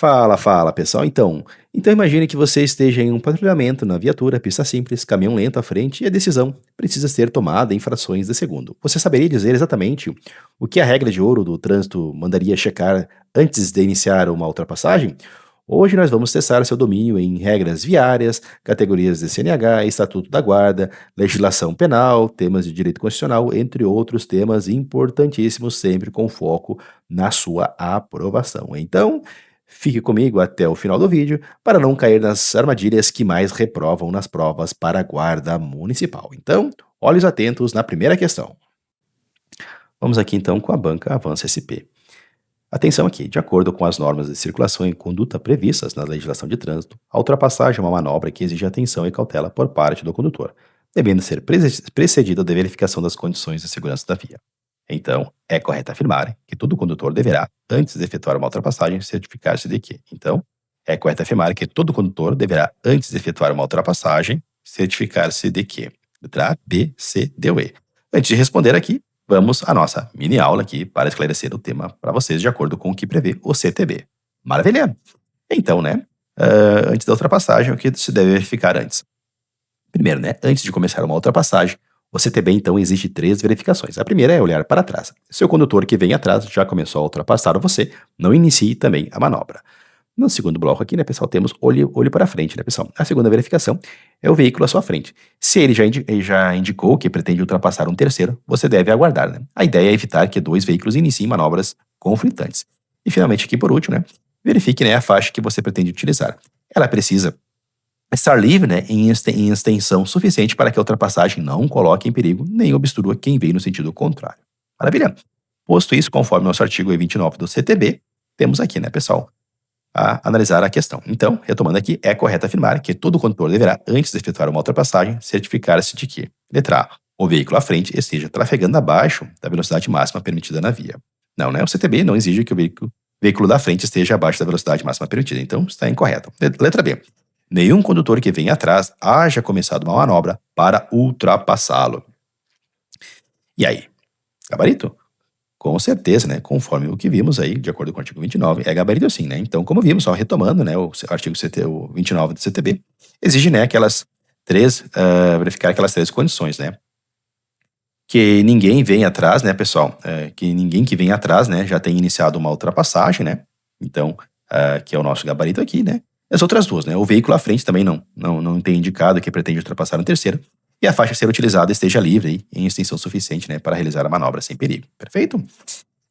Fala, fala, pessoal. Então imagine que você esteja em um patrulhamento na viatura, pista simples, caminhão lento à frente e a decisão precisa ser tomada em frações de segundo. Você saberia dizer exatamente o que a regra de ouro do trânsito mandaria checar antes de iniciar uma ultrapassagem? Hoje nós vamos testar seu domínio em regras viárias, categorias de CNH, Estatuto da Guarda, legislação penal, temas de direito constitucional, entre outros temas importantíssimos, sempre com foco na sua aprovação. Então, fique comigo até o final do vídeo para não cair nas armadilhas que mais reprovam nas provas para a guarda municipal. Então, olhos atentos na primeira questão. Vamos aqui então com a banca Avança SP. Atenção aqui, de acordo com as normas de circulação e conduta previstas na legislação de trânsito, a ultrapassagem é uma manobra que exige atenção e cautela por parte do condutor, devendo ser precedida da verificação das condições de segurança da via. Então, é correto afirmar que todo condutor deverá, antes de efetuar uma ultrapassagem, certificar-se de que. Então, é correto afirmar que todo condutor deverá, antes de efetuar uma ultrapassagem, certificar-se de que. Letra A, B, C, D ou E. Antes de responder aqui, vamos à nossa mini aula aqui para esclarecer o tema para vocês de acordo com o que prevê o CTB. Maravilha! Então, né, antes da ultrapassagem, o que se deve verificar antes? Primeiro, né, antes de começar uma ultrapassagem, o CTB então exige 3 verificações. A primeira é olhar para trás. Se o condutor que vem atrás já começou a ultrapassar você, não inicie também a manobra. No segundo bloco aqui, né, pessoal, temos olho para frente, né, pessoal? A segunda verificação é o veículo à sua frente. Se ele já indicou que pretende ultrapassar um terceiro, você deve aguardar, né? A ideia é evitar que 2 veículos iniciem manobras conflitantes. E finalmente aqui por último, né, verifique, né, a faixa que você pretende utilizar. Ela precisa estar livre, né, em extensão suficiente para que a ultrapassagem não coloque em perigo nem obstrua quem vem no sentido contrário. Maravilha? Posto isso, conforme nosso artigo 29 do CTB, temos aqui, né, pessoal, a analisar a questão. Então, retomando aqui, é correto afirmar que todo condutor deverá, antes de efetuar uma ultrapassagem, certificar-se de que, letra A, o veículo à frente esteja trafegando abaixo da velocidade máxima permitida na via. Não, né? O CTB não exige que o veículo da frente esteja abaixo da velocidade máxima permitida, então está incorreto. Letra B. Nenhum condutor que vem atrás haja começado uma manobra para ultrapassá-lo. E aí? Gabarito? Com certeza, né? Conforme o que vimos aí, de acordo com o artigo 29, é gabarito sim, né? Então, como vimos, só retomando, né, o artigo o 29 do CTB, exige, né, verificar aquelas 3 condições, né? Que ninguém vem atrás, né, pessoal? Que ninguém que vem atrás, né, já tenha iniciado uma ultrapassagem, né? Então, que é o nosso gabarito aqui, né? As outras duas, né? O veículo à frente também não tem indicado que pretende ultrapassar um terceiro. E a faixa a ser utilizada esteja livre aí, em extensão suficiente, né, para realizar a manobra sem perigo. Perfeito?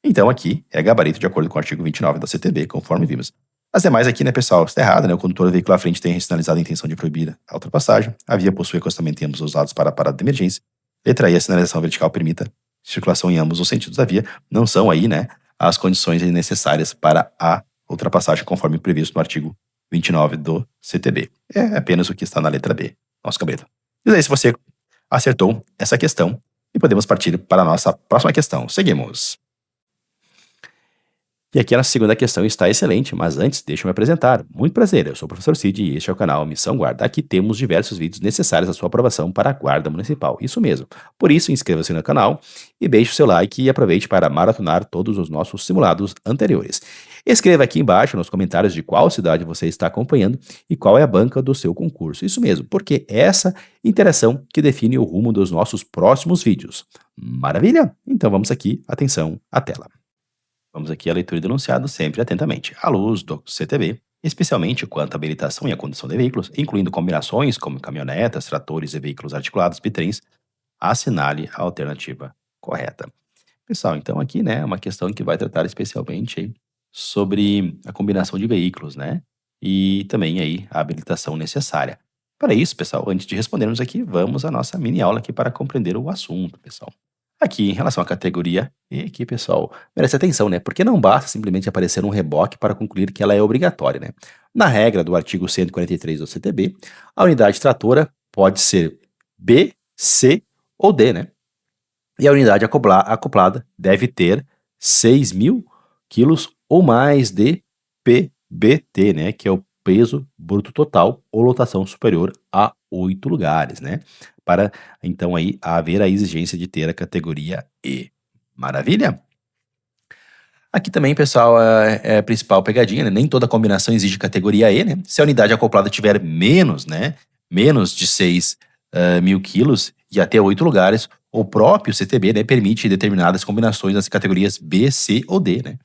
Então aqui é gabarito de acordo com o artigo 29 da CTB, conforme vimos. As demais aqui, né, pessoal, está errado, né? O condutor do veículo à frente tem sinalizado a intenção de proibir a ultrapassagem. A via possui acostamento em ambos os lados para a parada de emergência. Letra I, a sinalização vertical permita circulação em ambos os sentidos da via. Não são aí, né, as condições necessárias para a ultrapassagem conforme previsto no artigo 29 do CTB. É apenas o que está na letra B, nosso gabarito. Diz aí se você acertou essa questão e podemos partir para a nossa próxima questão. Seguimos. E aqui a nossa segunda questão está excelente, mas antes deixa eu me apresentar. Muito prazer, eu sou o professor Cid e este é o canal Missão Guarda. Aqui temos diversos vídeos necessários à sua aprovação para a Guarda Municipal, isso mesmo. Por isso, inscreva-se no canal e deixe o seu like e aproveite para maratonar todos os nossos simulados anteriores. Escreva aqui embaixo nos comentários de qual cidade você está acompanhando e qual é a banca do seu concurso. Isso mesmo, porque é essa interação que define o rumo dos nossos próximos vídeos. Maravilha? Então vamos aqui, atenção à tela. Vamos aqui à leitura do enunciado sempre atentamente. À luz do CTB, especialmente quanto à habilitação e à condução de veículos, incluindo combinações como caminhonetas, tratores e veículos articulados, bitrens, assinale a alternativa correta. Pessoal, então aqui, né, é uma questão que vai tratar especialmente aí sobre a combinação de veículos, né, e também aí a habilitação necessária. Para isso, pessoal, antes de respondermos aqui, vamos à nossa mini aula aqui para compreender o assunto, pessoal. Aqui, em relação à categoria E, aqui, pessoal, merece atenção, né? Porque não basta simplesmente aparecer um reboque para concluir que ela é obrigatória, né? Na regra do artigo 143 do CTB, a unidade tratora pode ser B, C ou D, né? E a unidade acoplada deve ter 6.000 quilos ou mais de PBT, né? Que é o peso bruto total ou lotação superior a 8 lugares, né? Para, então, aí haver a exigência de ter a categoria E. Maravilha? Aqui também, pessoal, é a principal pegadinha, né? Nem toda combinação exige categoria E, né? Se a unidade acoplada tiver menos, né? Menos de 6 mil quilos e até 8 lugares, o próprio CTB, né, permite determinadas combinações nas categorias B, C ou D, né?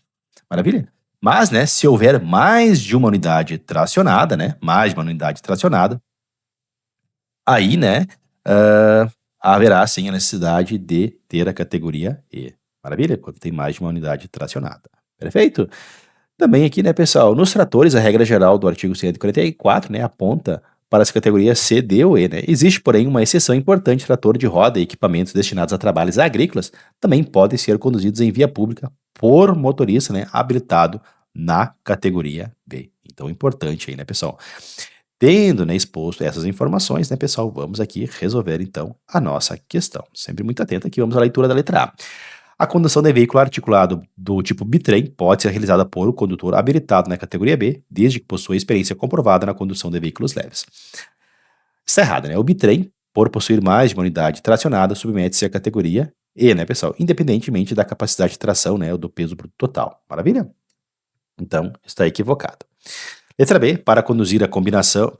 Maravilha? Mas, né, se houver mais de uma unidade tracionada, né? Mais de uma unidade tracionada, aí, né, haverá sim a necessidade de ter a categoria E. Maravilha? Quando tem mais de uma unidade tracionada. Perfeito? Também aqui, né, pessoal, nos tratores, a regra geral do artigo 144, né, aponta para as categorias C, D ou E, né? Existe, porém, uma exceção importante: trator de roda e equipamentos destinados a trabalhos agrícolas também podem ser conduzidos em via pública por motorista, né, habilitado na categoria B. Então, importante aí, né, pessoal? Tendo, né, exposto essas informações, né, pessoal, vamos aqui resolver, então, a nossa questão. Sempre muito atento aqui, vamos à leitura da letra A. A condução de veículo articulado do tipo bitrem pode ser realizada por o condutor habilitado na categoria B, desde que possua experiência comprovada na condução de veículos leves. Isso é errado, né? O bitrem, por possuir mais de uma unidade tracionada, submete-se à categoria E, né, pessoal? Independentemente da capacidade de tração, né, ou do peso bruto total. Maravilha? Então, está equivocado. Letra B, para conduzir combinação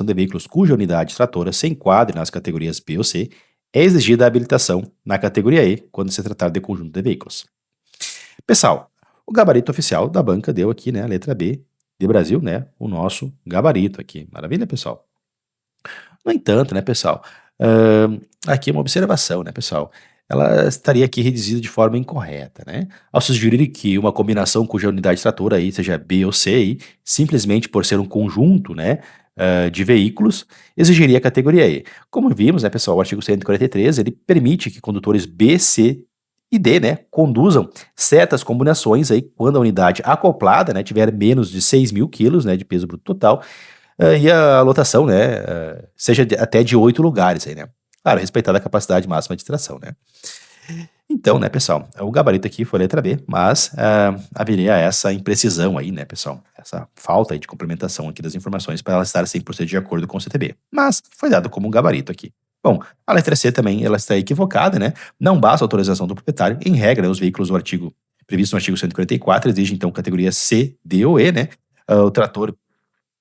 de veículos cuja unidade tratora se enquadre nas categorias B ou C, é exigida a habilitação na categoria E quando se tratar de conjunto de veículos. Pessoal, o gabarito oficial da banca deu aqui, né, a letra B de Brasil, né, o nosso gabarito aqui. Maravilha, pessoal? No entanto, né, pessoal, aqui é uma observação, né, pessoal? Ela estaria aqui reduzida de forma incorreta, né? Ao sugerir que uma combinação cuja unidade tratora aí seja B ou C, aí, simplesmente por ser um conjunto, né, de veículos, exigiria a categoria E. Como vimos, né, pessoal, o artigo 143, ele permite que condutores B, C e D, né, conduzam certas combinações aí quando a unidade acoplada, né, tiver menos de 6 mil quilos, né, de peso bruto total, e a lotação, né, seja até de 8 lugares aí, né? Claro, respeitada a capacidade máxima de tração, né? Então, né, pessoal, o gabarito aqui foi a letra B, mas haveria essa imprecisão aí, né, pessoal? Essa falta aí de complementação aqui das informações para ela estar 100% de acordo com o CTB. Mas foi dado como um gabarito aqui. Bom, a letra C também, ela está equivocada, né? Não basta a autorização do proprietário. Em regra, os veículos do artigo previsto no artigo 144 exigem, então, categoria C, D ou E, né? O trator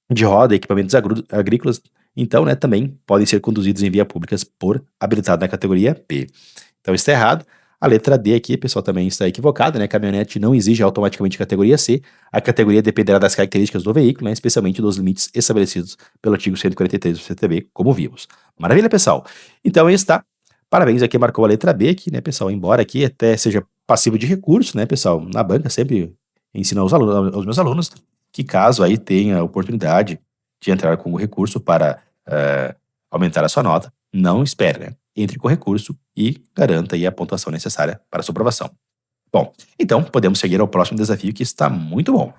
de roda e equipamentos agrícolas, então, né, também podem ser conduzidos em via públicas por habilitado na categoria B. Então, está errado. A letra D aqui, pessoal, também está equivocada, né? Caminhonete não exige automaticamente categoria C. A categoria dependerá das características do veículo, né? Especialmente dos limites estabelecidos pelo artigo 143 do CTB, como vimos. Maravilha, pessoal? Então, aí está. Parabéns, aqui marcou a letra B aqui, né, pessoal? Embora aqui até seja passivo de recurso, né, pessoal? Na banca sempre ensino aos meus alunos que caso aí tenha a oportunidade de entrar com o recurso para aumentar a sua nota, não espere, né? Entre com o recurso e garanta aí a pontuação necessária para a sua aprovação. Bom, então podemos seguir ao próximo desafio que está muito bom.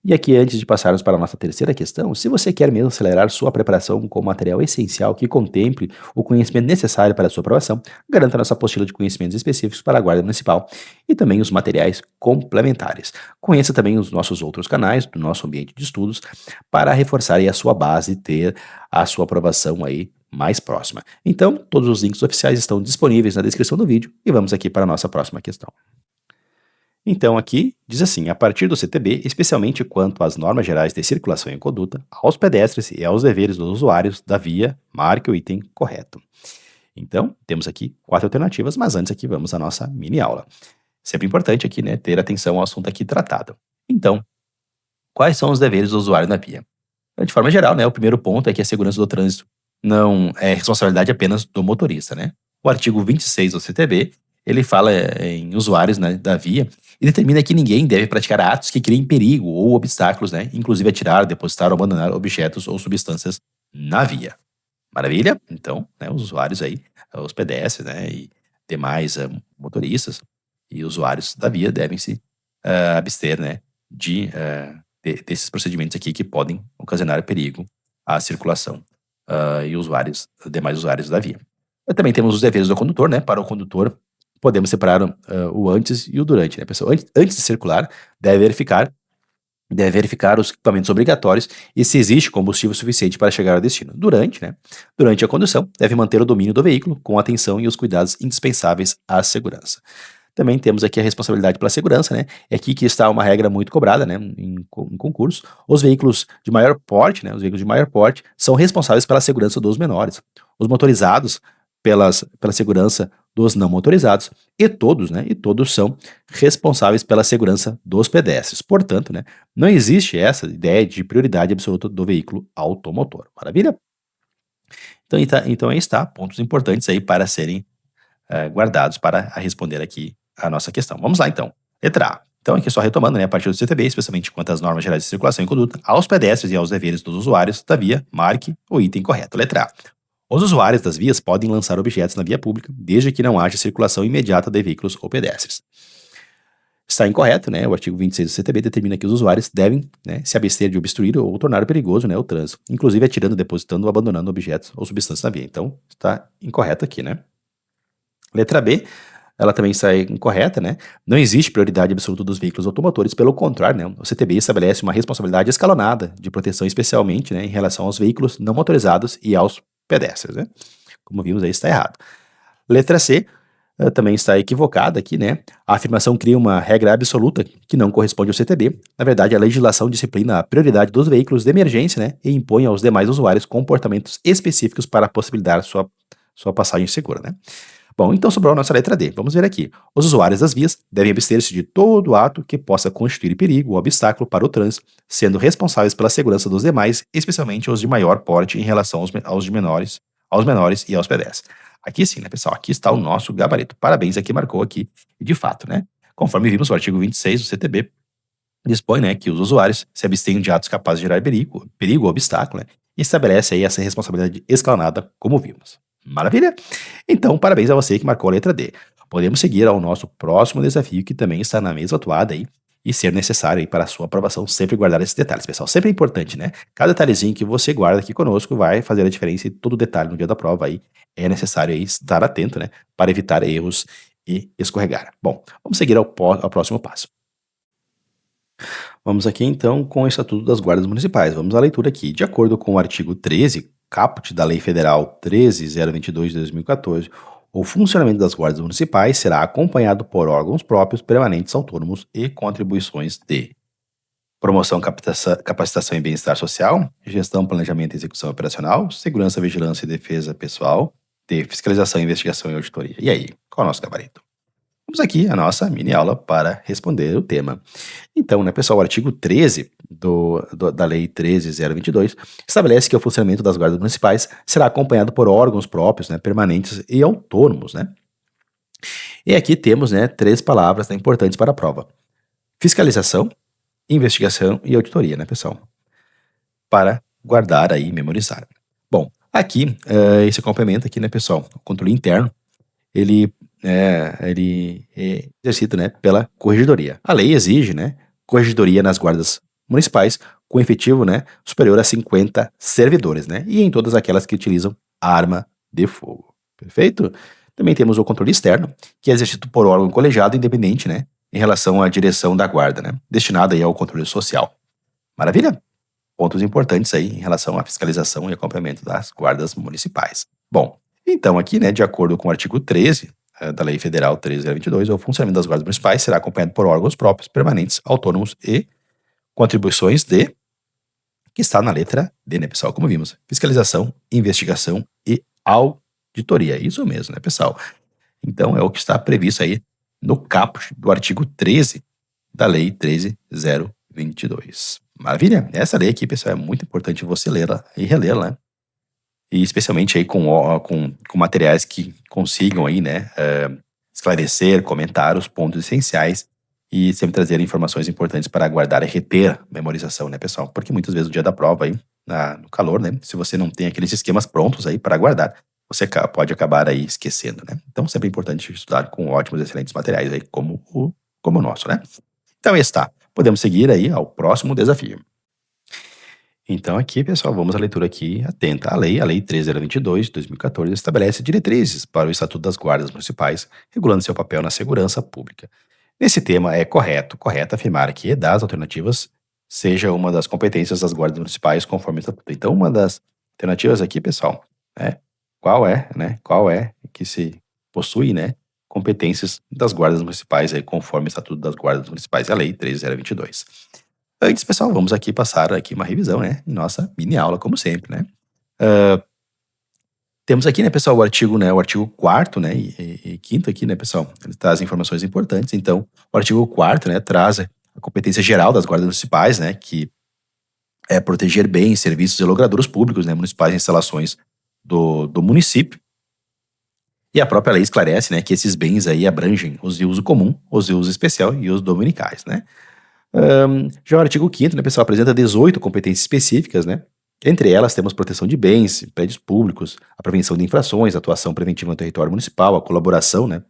E aqui, antes de passarmos para a nossa terceira questão, se você quer mesmo acelerar sua preparação com material essencial que contemple o conhecimento necessário para a sua aprovação, garanta nossa apostila de conhecimentos específicos para a Guarda Municipal e também os materiais complementares. Conheça também os nossos outros canais do nosso ambiente de estudos para reforçar aí a sua base e ter a sua aprovação aí mais próxima. Então, todos os links oficiais estão disponíveis na descrição do vídeo e vamos aqui para a nossa próxima questão. Então aqui diz assim: a partir do CTB, especialmente quanto às normas gerais de circulação e conduta, aos pedestres e aos deveres dos usuários da via, marque o item correto. Então, temos aqui 4 alternativas, mas antes aqui vamos à nossa mini aula. Sempre importante aqui, né, ter atenção ao assunto aqui tratado. Então, quais são os deveres do usuário na via? De forma geral, né, o primeiro ponto é que a segurança do trânsito não é responsabilidade apenas do motorista, né? O artigo 26 do CTB, ele fala em usuários, né, da via e determina que ninguém deve praticar atos que criem perigo ou obstáculos, né, inclusive atirar, depositar ou abandonar objetos ou substâncias na via. Maravilha? Então, né, os usuários aí, os pedestres, né, e demais motoristas e usuários da via devem se abster, né, desses procedimentos aqui que podem ocasionar perigo à circulação e demais usuários da via. Também temos os deveres do condutor, né? Para o condutor, podemos separar o antes e o durante, né, pessoal? Antes de circular, deve verificar os equipamentos obrigatórios e se existe combustível suficiente para chegar ao destino. Durante, né? Durante a condução, deve manter o domínio do veículo com atenção e os cuidados indispensáveis à segurança. Também temos aqui a responsabilidade pela segurança, né? É aqui que está uma regra muito cobrada, né, em concurso. Os veículos de maior porte, né, os veículos de maior porte são responsáveis pela segurança dos menores. Os motorizados pela segurança dos não motorizados e todos, né, e todos são responsáveis pela segurança dos pedestres. Portanto, né, não existe essa ideia de prioridade absoluta do veículo automotor. Maravilha? Então aí está, pontos importantes aí para serem guardados para responder aqui a nossa questão. Vamos lá, então. Letra A. Então, aqui só retomando, né, a partir do CTB, especialmente quanto às normas gerais de circulação e conduta, aos pedestres e aos deveres dos usuários da via, marque o item correto. Letra A. Os usuários das vias podem lançar objetos na via pública, desde que não haja circulação imediata de veículos ou pedestres. Está incorreto, né? O artigo 26 do CTB determina que os usuários devem, né, se abster de obstruir ou tornar perigoso, né, o trânsito, inclusive atirando, depositando ou abandonando objetos ou substâncias na via. Então, está incorreto aqui, né? Letra B, ela também está incorreta, né? Não existe prioridade absoluta dos veículos automotores, pelo contrário, né? O CTB estabelece uma responsabilidade escalonada de proteção, especialmente, né, em relação aos veículos não motorizados e aos pedestres, né? Como vimos aí, está errado. Letra C, também está equivocada aqui, né? A afirmação cria uma regra absoluta que não corresponde ao CTB. Na verdade, a legislação disciplina a prioridade dos veículos de emergência, né? E impõe aos demais usuários comportamentos específicos para possibilitar sua passagem segura, né? Bom, então sobrou a nossa letra D. Vamos ver aqui. Os usuários das vias devem abster-se de todo ato que possa constituir perigo ou obstáculo para o trânsito, sendo responsáveis pela segurança dos demais, especialmente os de maior porte em relação aos menores e aos pedestres. Aqui sim, né, pessoal? Aqui está o nosso gabarito. Parabéns, aqui marcou aqui, de fato, né? Conforme vimos, o artigo 26 do CTB dispõe, né, que os usuários se abstenham de atos capazes de gerar perigo ou obstáculo, né, e estabelece aí essa responsabilidade escalonada, como vimos. Maravilha? Então, parabéns a você que marcou a letra D. Podemos seguir ao nosso próximo desafio, que também está na mesma toada aí, e ser necessário aí para a sua aprovação sempre guardar esses detalhes, pessoal. Sempre é importante, né? Cada detalhezinho que você guarda aqui conosco vai fazer a diferença e todo detalhe no dia da prova aí é necessário aí estar atento, né? Para evitar erros e escorregar. Bom, vamos seguir ao próximo passo. Vamos aqui então com o Estatuto das Guardas Municipais. Vamos à leitura aqui. De acordo com o artigo 13, caput da Lei Federal 13.022 de 2014, o funcionamento das guardas municipais será acompanhado por órgãos próprios, permanentes, autônomos e contribuições de promoção, capacitação e bem-estar social, gestão, planejamento e execução operacional, segurança, vigilância e defesa pessoal, de fiscalização, investigação e auditoria. E aí, qual é o nosso gabarito? Vamos aqui a nossa mini aula para responder o tema. Então, né, pessoal, o artigo 13 da Lei 13.022 estabelece que o funcionamento das guardas municipais será acompanhado por órgãos próprios, né, permanentes e autônomos, né? E aqui temos, né, três palavras, né, importantes para a prova: fiscalização, investigação e auditoria, né, pessoal? Para guardar aí e memorizar. Bom, aqui, esse complemento aqui, né, pessoal, o controle interno, ele é exercido, né, pela corregedoria. A lei exige, né, corregedoria nas guardas municipais com efetivo, né, superior a 50 servidores, né, e em todas aquelas que utilizam arma de fogo. Perfeito? Também temos o controle externo, que é exercido por órgão colegiado independente, né, em relação à direção da guarda, né, destinado aí ao controle social. Maravilha? Pontos importantes aí em relação à fiscalização e acompanhamento das guardas municipais. Bom, então aqui, né, de acordo com o artigo 13 da Lei Federal 13.022, o funcionamento das guardas municipais será acompanhado por órgãos próprios, permanentes, autônomos e contribuições de, que está na letra D, né, pessoal? Como vimos, fiscalização, investigação e auditoria. Isso mesmo, né, pessoal? Então é o que está previsto aí no caput do artigo 13 da Lei 13.022. Maravilha? Essa lei aqui, pessoal, é muito importante você ler e reler, né? E especialmente aí com materiais que consigam aí, né, esclarecer, comentar os pontos essenciais e sempre trazer informações importantes para guardar e reter memorização, né, pessoal? Porque muitas vezes no dia da prova aí, no calor, né, se você não tem aqueles esquemas prontos aí para guardar, você pode acabar aí esquecendo, né? Então sempre é importante estudar com ótimos, excelentes materiais aí, como o nosso, né? Então está. Podemos seguir aí ao próximo desafio. Então aqui, pessoal, vamos à leitura aqui atenta. A Lei 13.022 de 2014 estabelece diretrizes para o Estatuto das Guardas Municipais, regulando seu papel na segurança pública. Nesse tema é correto afirmar que das alternativas seja uma das competências das guardas municipais conforme o Estatuto. Então, uma das alternativas aqui, pessoal, qual é que se possui, né, competências das guardas municipais, aí, conforme o Estatuto das Guardas Municipais e a Lei 13.022. Antes, pessoal, vamos aqui passar aqui uma revisão, né, em nossa mini aula, como sempre, né. Temos aqui, né, pessoal, o artigo 4º, né, e 5º aqui, né, pessoal, ele traz informações importantes. Então, o artigo 4º, né, traz a competência geral das guardas municipais, né, que é proteger bens, serviços e logradouros públicos, né, municipais e instalações do município. E a própria lei esclarece, né, que esses bens aí abrangem os de uso comum, os de uso especial e os dominicais, né. Já o artigo 5º, né, pessoal, apresenta 18 competências específicas, né. Entre elas temos proteção de bens, prédios públicos, a prevenção de infrações, a atuação preventiva no território municipal, a colaboração, né,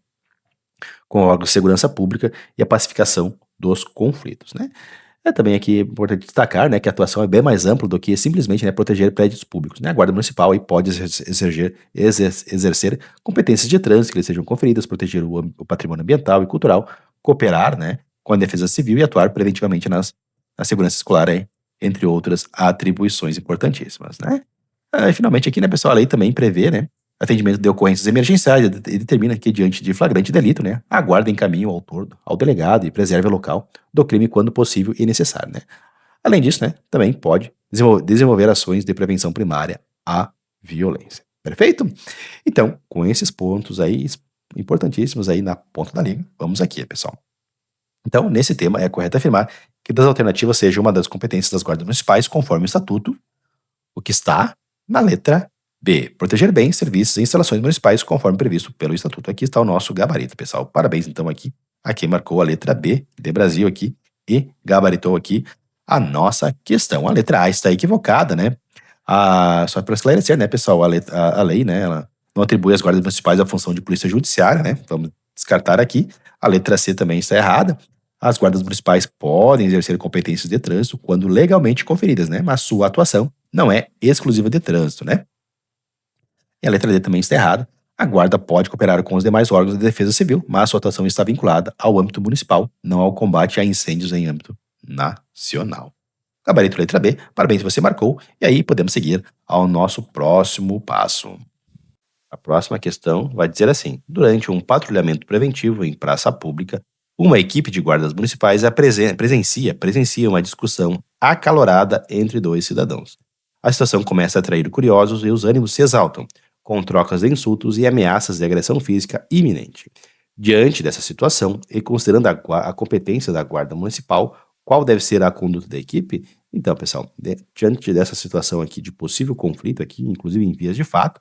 com órgãos de segurança pública e a pacificação dos conflitos, né. É também aqui importante destacar, né, que a atuação é bem mais ampla do que simplesmente, né, proteger prédios públicos, né. A Guarda Municipal aí pode exercer competências de trânsito que lhe sejam conferidas, proteger o patrimônio ambiental e cultural, cooperar, né, com a defesa civil e atuar preventivamente na segurança escolar aí, entre outras atribuições importantíssimas, né. Finalmente aqui, né, pessoal, a lei também prevê, né, atendimento de ocorrências emergenciais e determina que, diante de flagrante delito, né, a guarda encaminhe o autor ao delegado e preserve o local do crime quando possível e necessário, né. Além disso, né, também pode desenvolver ações de prevenção primária à violência. Perfeito? Então, com esses pontos aí importantíssimos aí na ponta da língua, vamos aqui, pessoal. Então, nesse tema, é correto afirmar que das alternativas seja uma das competências das guardas municipais, conforme o estatuto, o que está na letra B. Proteger bens, serviços e instalações municipais conforme previsto pelo estatuto. Aqui está o nosso gabarito, pessoal. Parabéns, então, aqui a quem marcou a letra B de Brasil aqui e gabaritou aqui a nossa questão. A letra A está equivocada, né? Só para esclarecer, né, pessoal, a lei, né, ela não atribui às guardas municipais a função de polícia judiciária, né? Vamos descartar aqui. A letra C também está errada. As guardas municipais podem exercer competências de trânsito quando legalmente conferidas, né? Mas sua atuação não é exclusiva de trânsito, né? E a letra D também está errada. A guarda pode cooperar com os demais órgãos de defesa civil, mas sua atuação está vinculada ao âmbito municipal, não ao combate a incêndios em âmbito nacional. Gabarito letra B, parabéns, você marcou. E aí podemos seguir ao nosso próximo passo. A próxima questão vai dizer assim: durante um patrulhamento preventivo em praça pública, uma equipe de guardas municipais presencia uma discussão acalorada entre dois cidadãos. A situação começa a atrair curiosos e os ânimos se exaltam, com trocas de insultos e ameaças de agressão física iminente. Diante dessa situação, e considerando a competência da guarda municipal, qual deve ser a conduta da equipe? Então, pessoal, diante dessa situação aqui de possível conflito aqui, inclusive em vias de fato,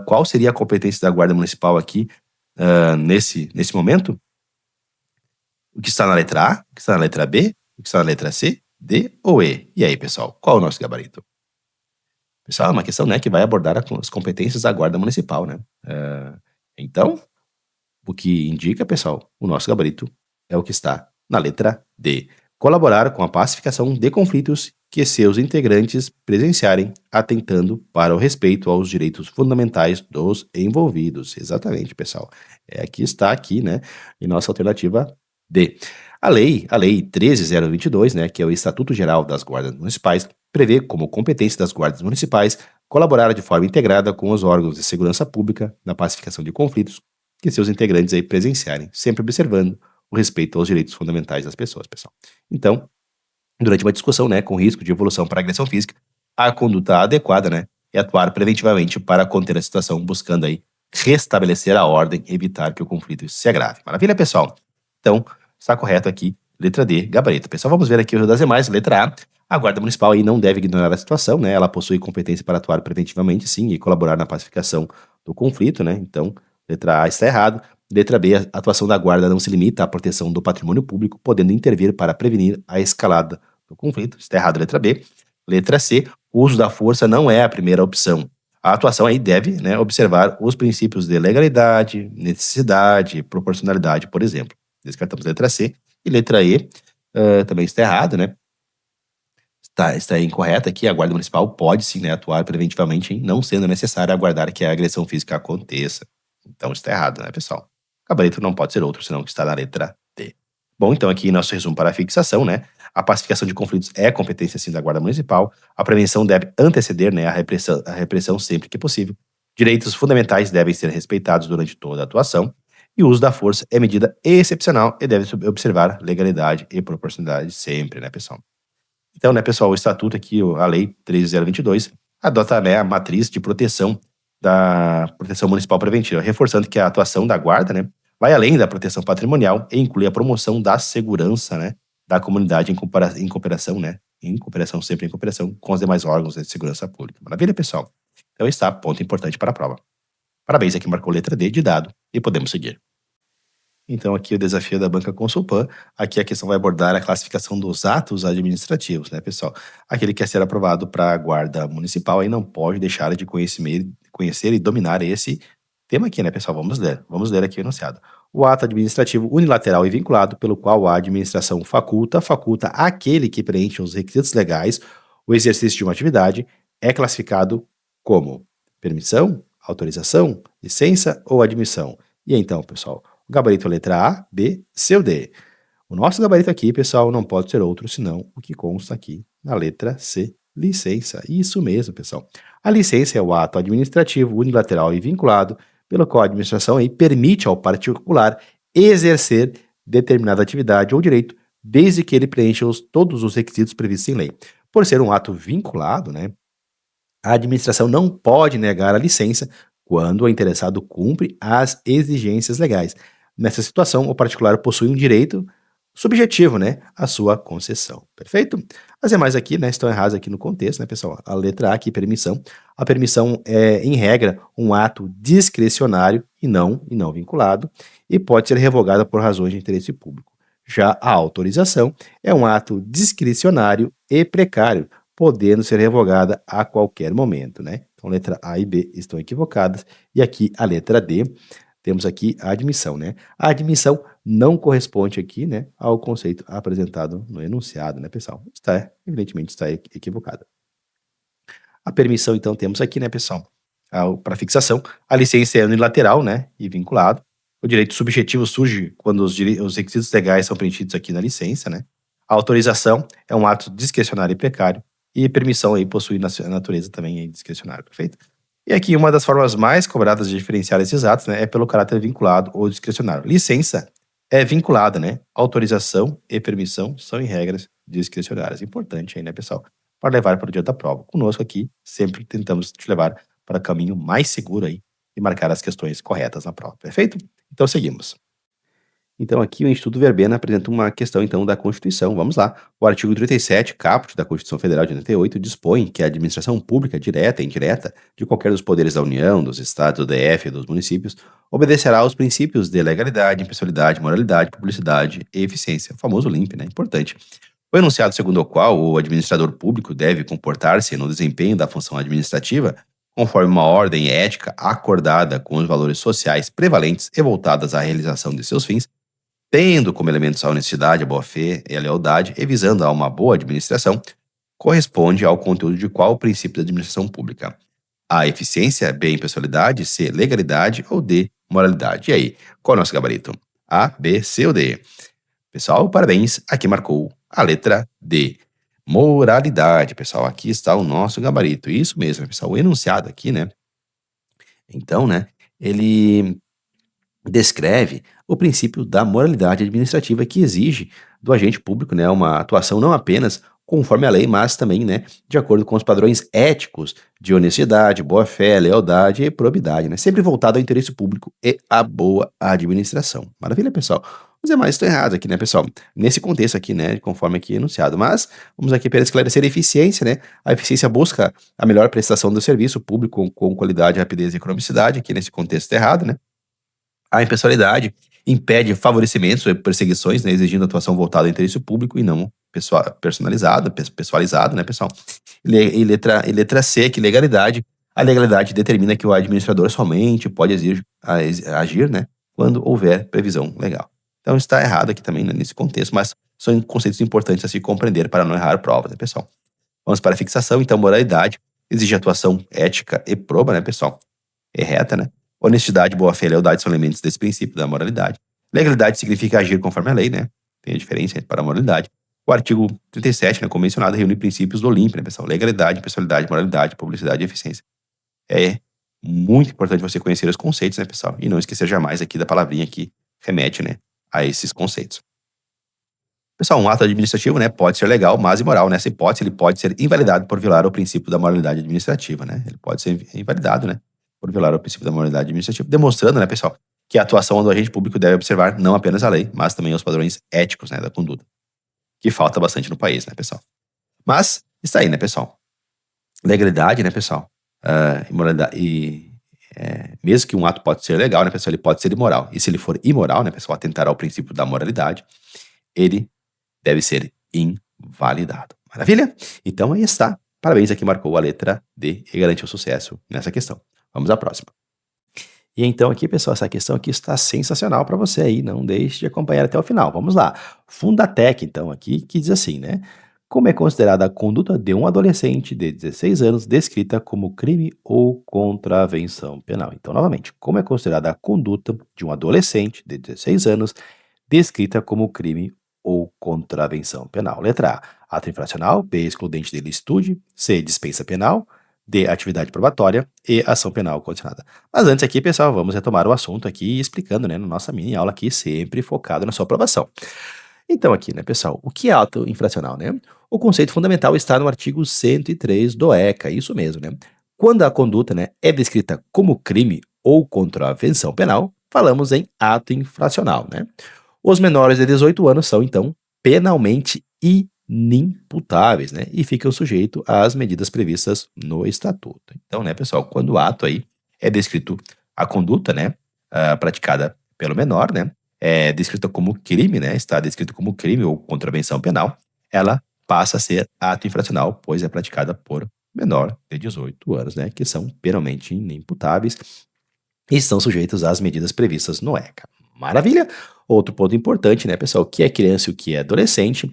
qual seria a competência da guarda municipal aqui nesse momento? O que está na letra A, o que está na letra B, o que está na letra C, D ou E? E aí, pessoal, qual é o nosso gabarito? Pessoal, é uma questão, né, que vai abordar as competências da guarda municipal, né? Então, o que indica, pessoal, o nosso gabarito é o que está na letra D. Colaborar com a pacificação de conflitos que seus integrantes presenciarem, atentando para o respeito aos direitos fundamentais dos envolvidos. Exatamente, pessoal. Aqui está aqui, né, em nossa alternativa D. A lei 13.022, né, que é o Estatuto Geral das Guardas Municipais, prevê como competência das guardas municipais colaborar de forma integrada com os órgãos de segurança pública na pacificação de conflitos que seus integrantes aí presenciarem, sempre observando o respeito aos direitos fundamentais das pessoas, pessoal. Então, durante uma discussão, né, com risco de evolução para agressão física, a conduta adequada, né, é atuar preventivamente para conter a situação, buscando aí restabelecer a ordem e evitar que o conflito se agrave. Maravilha, pessoal? Então, está correto aqui, letra D, gabarito. Pessoal, vamos ver aqui o das demais, letra A Guarda Municipal aí não deve ignorar a situação, né, ela possui competência para atuar preventivamente, sim, e colaborar na pacificação do conflito, né, então, letra A está errado. Letra B, a atuação da guarda não se limita à proteção do patrimônio público, podendo intervir para prevenir a escalada do conflito. Está errado, letra B. Letra C, o uso da força não é a primeira opção. A atuação aí deve, né, observar os princípios de legalidade, necessidade, proporcionalidade, por exemplo. Descartamos letra C. E letra E também está errado, né? Está incorreta aqui. A Guarda Municipal pode sim, né, atuar preventivamente, não sendo necessário aguardar que a agressão física aconteça. Então está errado, né, pessoal? O gabarito não pode ser outro, senão que está na letra D. Bom, então aqui nosso resumo para a fixação, né? A pacificação de conflitos é competência sim da Guarda Municipal. A prevenção deve anteceder, né, a repressão sempre que possível. Direitos fundamentais devem ser respeitados durante toda a atuação. E o uso da força é medida excepcional e deve observar legalidade e proporcionalidade sempre, né, pessoal? Então, né, pessoal, o estatuto aqui, a lei 13.022, adota, né, a matriz de proteção da proteção municipal preventiva, reforçando que a atuação da guarda, né, vai além da proteção patrimonial e inclui a promoção da segurança, né, da comunidade em cooperação, né, sempre em cooperação com os demais órgãos de segurança pública. Maravilha, pessoal? Então está, ponto importante para a prova. Parabéns, aqui marcou letra D de dado e podemos seguir. Então, aqui o desafio da banca Consulpan, aqui a questão vai abordar a classificação dos atos administrativos, né, pessoal? Aquele que quer ser aprovado para a guarda municipal aí não pode deixar de conhecer e dominar esse tema aqui, né, pessoal? Vamos ler aqui o enunciado. O ato administrativo unilateral e vinculado pelo qual a administração faculta aquele que preenche os requisitos legais o exercício de uma atividade é classificado como permissão, autorização, licença ou admissão. E então, pessoal? O gabarito letra A, B, C ou D. O nosso gabarito aqui, pessoal, não pode ser outro senão o que consta aqui na letra C, licença. Isso mesmo, pessoal. A licença é o ato administrativo unilateral e vinculado pelo qual a administração aí permite ao particular exercer determinada atividade ou direito, desde que ele preencha todos os requisitos previstos em lei. Por ser um ato vinculado, né, a administração não pode negar a licença quando o interessado cumpre as exigências legais. Nessa situação, o particular possui um direito subjetivo, né, à sua concessão. Perfeito? As demais aqui, né, estão erradas aqui no contexto, né, pessoal? A letra A aqui, permissão. A permissão é, em regra, um ato discricionário e não vinculado e pode ser revogada por razões de interesse público. Já a autorização é um ato discricionário e precário, podendo ser revogada a qualquer momento, né? Então, letra A e B estão equivocadas. E aqui, a letra D, temos aqui a admissão, né? A admissão não corresponde aqui, né, ao conceito apresentado no enunciado, né, pessoal? Evidentemente, está equivocada. A permissão, então, temos aqui, né, pessoal? Para fixação, a licença é unilateral, né, e vinculado. O direito subjetivo surge quando os requisitos legais são preenchidos aqui na licença, né? A autorização é um ato discricionário e precário. E permissão aí possui natureza também discricionária, perfeito? E aqui uma das formas mais cobradas de diferenciar esses atos, né, é pelo caráter vinculado ou discricionário. Licença é vinculada, né? Autorização e permissão são em regras discricionárias. Importante aí, né, pessoal? Para levar para o dia da prova. Conosco aqui, sempre tentamos te levar para o caminho mais seguro aí e marcar as questões corretas na prova, perfeito? Então seguimos. Então aqui o Instituto Verbena apresenta uma questão então da Constituição. Vamos lá. O artigo 37, caput da Constituição Federal de 88, dispõe que a administração pública direta e indireta de qualquer dos poderes da União, dos estados, do DF e dos municípios obedecerá aos princípios de legalidade, impessoalidade, moralidade, publicidade e eficiência. O famoso LIMP, né? Importante. O enunciado segundo o qual o administrador público deve comportar-se no desempenho da função administrativa conforme uma ordem ética acordada com os valores sociais prevalentes e voltadas à realização de seus fins, tendo como elementos a honestidade, a boa-fé e a lealdade, e visando a uma boa administração, corresponde ao conteúdo de qual princípio da administração pública? A eficiência, B, impessoalidade, C, legalidade ou D, moralidade. E aí, qual é o nosso gabarito? A, B, C ou D? Pessoal, parabéns, aqui marcou a letra D. Moralidade, pessoal, aqui está o nosso gabarito. Isso mesmo, pessoal, o enunciado aqui, né? Então, né, ele descreve o princípio da moralidade administrativa que exige do agente público, né, uma atuação não apenas conforme a lei, mas também, né, de acordo com os padrões éticos de honestidade, boa-fé, lealdade e probidade, né, sempre voltado ao interesse público e à boa administração. Maravilha, pessoal? Os demais estão errados aqui, né, pessoal? Nesse contexto aqui, né, conforme aqui enunciado. Mas vamos aqui para esclarecer a eficiência, né? A eficiência busca a melhor prestação do serviço público com qualidade, rapidez e economicidade, aqui nesse contexto errado, né? A impessoalidade impede favorecimentos ou perseguições, né, exigindo atuação voltada ao interesse público e não pessoalizado, né, pessoal? E letra C, que legalidade. A legalidade determina que o administrador somente pode agir, né, quando houver previsão legal. Então está errado aqui também, né, nesse contexto, mas são conceitos importantes a se compreender para não errar provas, né, pessoal? Vamos para a fixação, então, moralidade exige atuação ética e proba, né, pessoal? É reta, né? Honestidade, boa-fé e lealdade são elementos desse princípio da moralidade. Legalidade significa agir conforme a lei, né? Tem a diferença para a moralidade. O artigo 37, né, como mencionado, reúne princípios do LIMP, né, pessoal? Legalidade, pessoalidade, moralidade, publicidade e eficiência. É muito importante você conhecer os conceitos, né, pessoal? E não esquecer jamais aqui da palavrinha que remete, né, a esses conceitos. Pessoal, um ato administrativo, né, pode ser legal, mas imoral. Nessa hipótese, ele pode ser invalidado por violar o princípio da moralidade administrativa, né? Ele pode ser invalidado, né, por violar o princípio da moralidade administrativa, demonstrando, né, pessoal, que a atuação do agente público deve observar não apenas a lei, mas também os padrões éticos, né, da conduta, que falta bastante no país, né, pessoal? Mas está aí, né, pessoal? Legalidade, né, pessoal? Imoralidade mesmo que um ato pode ser legal, né, pessoal, ele pode ser imoral. E se ele for imoral, né, pessoal, atentar ao princípio da moralidade, ele deve ser invalidado. Maravilha? Então aí está. Parabéns a quem marcou a letra D e garantiu sucesso nessa questão. Vamos à próxima. E então aqui, pessoal, essa questão aqui está sensacional para você aí, não deixe de acompanhar até o final. Vamos lá. Fundatec, então, aqui, que diz assim, né? Como é considerada a conduta de um adolescente de 16 anos descrita como crime ou contravenção penal? Então, novamente, como é considerada a conduta de um adolescente de 16 anos descrita como crime ou contravenção penal? Letra A, ato infracional. B, excludente de licitude. C, dispensa penal. D, atividade probatória. E, ação penal condicionada. Mas antes aqui, pessoal, vamos retomar o assunto aqui, explicando, né, na nossa mini aula aqui, sempre focado na sua aprovação. Então aqui, né, pessoal, o que é ato infracional, né? O conceito fundamental está no artigo 103 do ECA, isso mesmo, né? Quando a conduta, né, é descrita como crime ou contravenção penal, falamos em ato infracional, né? Os menores de 18 anos são, então, penalmente inimputáveis, né? E ficam sujeitos às medidas previstas no estatuto. Então, né, pessoal, quando o ato aí é descrito a conduta, né, praticada pelo menor, né, é descrita como crime, né, está descrito como crime ou contravenção penal, ela passa a ser ato infracional, pois é praticada por menor de 18 anos, né, que são penalmente inimputáveis e estão sujeitos às medidas previstas no ECA. Maravilha? Outro ponto importante, né, pessoal, o que é criança e o que é adolescente.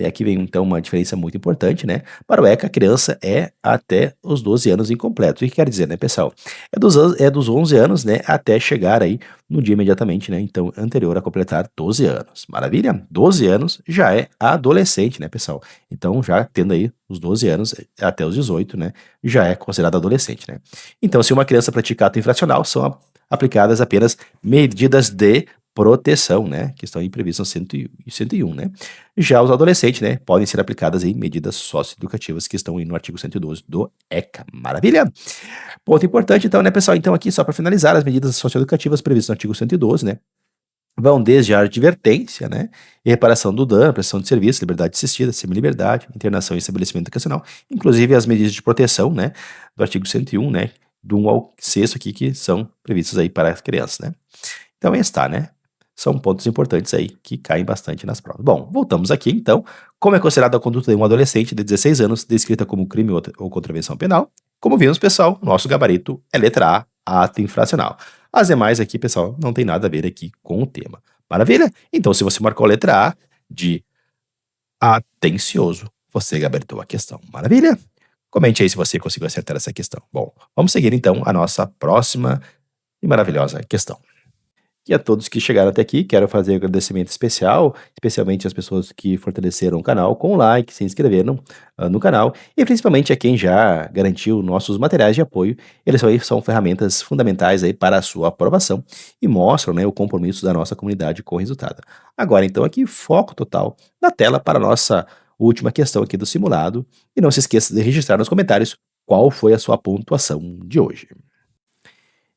Aqui vem então uma diferença muito importante, né? Para o ECA, a criança é até os 12 anos incompletos. O que quer dizer, né, pessoal? É dos 11 anos, né, até chegar aí no dia imediatamente, né, então anterior a completar 12 anos. Maravilha? 12 anos já é adolescente, né, pessoal? Então, já tendo aí os 12 anos até os 18, né, já é considerado adolescente, né? Então, se uma criança pratica ato infracional, são aplicadas apenas medidas de proteção, né, que estão previstas no 101, né? Já os adolescentes, né, podem ser aplicadas em medidas socioeducativas que estão aí no artigo 112 do ECA. Maravilha? Ponto importante, então, né, pessoal? Então, aqui, só para finalizar, as medidas socioeducativas previstas no artigo 112, né, vão desde a advertência, né, e reparação do dano, prestação de serviço, liberdade assistida, semi-liberdade, internação e estabelecimento educacional, inclusive as medidas de proteção, né, do artigo 101, né, do 1 ao 6 aqui, que são previstas aí para as crianças, né. Então, aí está, né. São pontos importantes aí que caem bastante nas provas. Bom, voltamos aqui, então. Como é considerada a conduta de um adolescente de 16 anos, descrita como crime ou contravenção penal? Como vimos, pessoal, nosso gabarito é letra A, ato infracional. As demais aqui, pessoal, não tem nada a ver aqui com o tema. Maravilha? Então, se você marcou a letra A de atencioso, você gabaritou a questão. Maravilha? Comente aí se você conseguiu acertar essa questão. Bom, vamos seguir então a nossa próxima e maravilhosa questão. E a todos que chegaram até aqui, quero fazer um agradecimento especial, especialmente às pessoas que fortaleceram o canal com o like, se inscreveram no canal, e principalmente a quem já garantiu nossos materiais de apoio. Eles são ferramentas fundamentais aí para a sua aprovação e mostram, né, o compromisso da nossa comunidade com o resultado. Agora, então, aqui, foco total na tela para a nossa última questão aqui do simulado. E não se esqueça de registrar nos comentários qual foi a sua pontuação de hoje.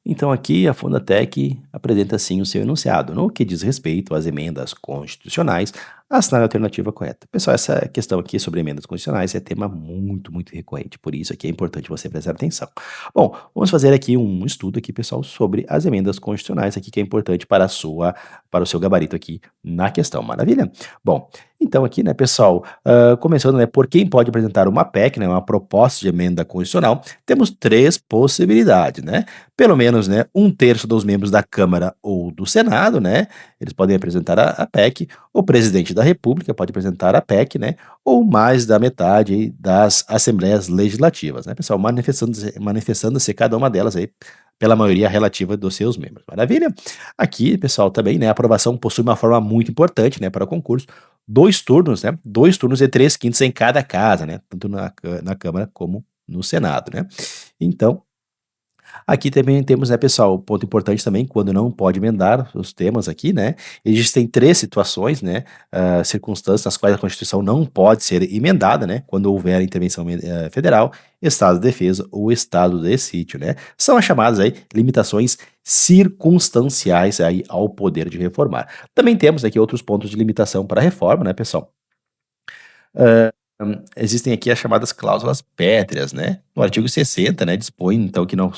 Então aqui a Fundatec apresenta assim o seu enunciado, no que diz respeito às emendas constitucionais, assinar a alternativa correta. Pessoal, essa questão aqui sobre emendas constitucionais é tema muito, muito recorrente, por isso aqui é importante você prestar atenção. Bom, vamos fazer aqui um estudo aqui, pessoal, sobre as emendas constitucionais aqui, que é importante para o seu gabarito aqui na questão, maravilha? Bom, então aqui, né, pessoal, começando, né, por quem pode apresentar uma PEC, né, uma proposta de emenda constitucional, temos três possibilidades, né? Pelo menos, né, um terço dos membros da Câmara ou do Senado, né, eles podem apresentar a PEC, o presidente da República pode apresentar a PEC, né, ou mais da metade aí das assembleias legislativas, né, pessoal, manifestando-se cada uma delas aí pela maioria relativa dos seus membros. Maravilha? Aqui, pessoal, também, né, a aprovação possui uma forma muito importante, né, para o concurso, 2 turnos, né, 2 turnos de 3/5 em cada casa, né, tanto na Câmara como no Senado, né. Então, Aqui também temos, né, pessoal, ponto importante também, quando não pode emendar os temas aqui, né, existem 3 situações, né, circunstâncias nas quais a Constituição não pode ser emendada, né, quando houver intervenção federal, estado de defesa ou estado de sítio, né. São as chamadas aí limitações circunstanciais aí ao poder de reformar. Também temos aqui outros pontos de limitação para a reforma, né, pessoal. Existem aqui as chamadas cláusulas pétreas, né. No artigo 60, né, dispõe então que não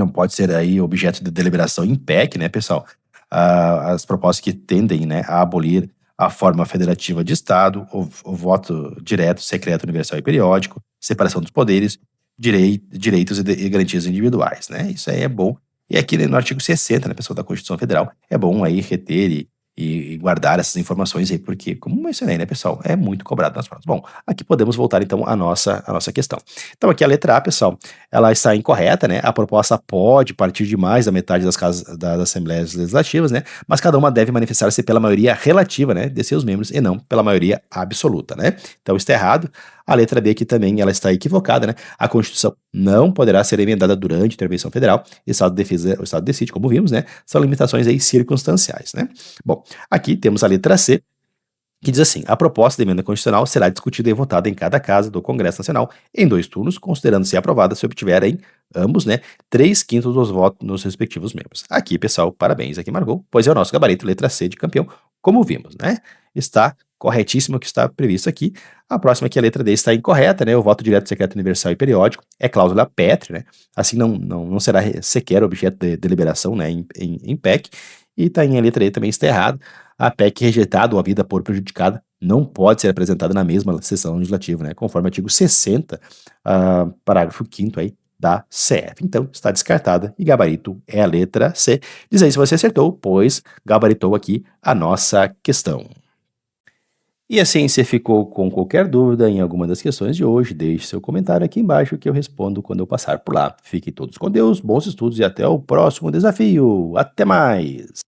pode ser aí objeto de deliberação em PEC, né, pessoal? As propostas que tendem, né, a abolir a forma federativa de Estado, o voto direto, secreto, universal e periódico, separação dos poderes, direitos e garantias individuais, né? Isso aí é bom. E aqui né, no artigo 60, né, pessoal, da Constituição Federal, é bom aí reter e guardar essas informações aí, porque, como mencionei, né, pessoal, é muito cobrado nas provas. Bom, aqui podemos voltar então à nossa questão. Então, aqui a letra A, pessoal, ela está incorreta, né? A proposta pode partir de mais da metade das casas das assembleias legislativas, né? Mas cada uma deve manifestar-se pela maioria relativa, né, de seus membros e não pela maioria absoluta, né? Então está errado. A letra B aqui também ela está equivocada, né? A Constituição não poderá ser emendada durante a intervenção federal. Estado de defesa, o Estado decide, como vimos, né? São limitações aí circunstanciais, né? Bom, aqui temos a letra C, que diz assim: a proposta de emenda constitucional será discutida e votada em cada casa do Congresso Nacional em 2 turnos, considerando-se aprovada se obtiverem ambos, né, 3/5 dos votos nos respectivos membros. Aqui, pessoal, parabéns, aqui marcou, pois é o nosso gabarito, letra C de campeão, como vimos, né? Está corretíssimo o que está previsto aqui. A próxima aqui, a letra D, está incorreta, né? O voto direto, secreto, universal e periódico é cláusula pétrea, né? Assim não será sequer objeto de deliberação, né, em PEC. E tá em a letra E também está errado. A PEC rejeitada ou a vida por prejudicada não pode ser apresentada na mesma sessão legislativa, né? Conforme o artigo 60, parágrafo 5º aí da CF. Então, está descartada e gabarito é a letra C. Diz aí se você acertou, pois gabaritou aqui a nossa questão. E assim, se ficou com qualquer dúvida em alguma das questões de hoje, deixe seu comentário aqui embaixo que eu respondo quando eu passar por lá. Fiquem todos com Deus, bons estudos e até o próximo desafio. Até mais!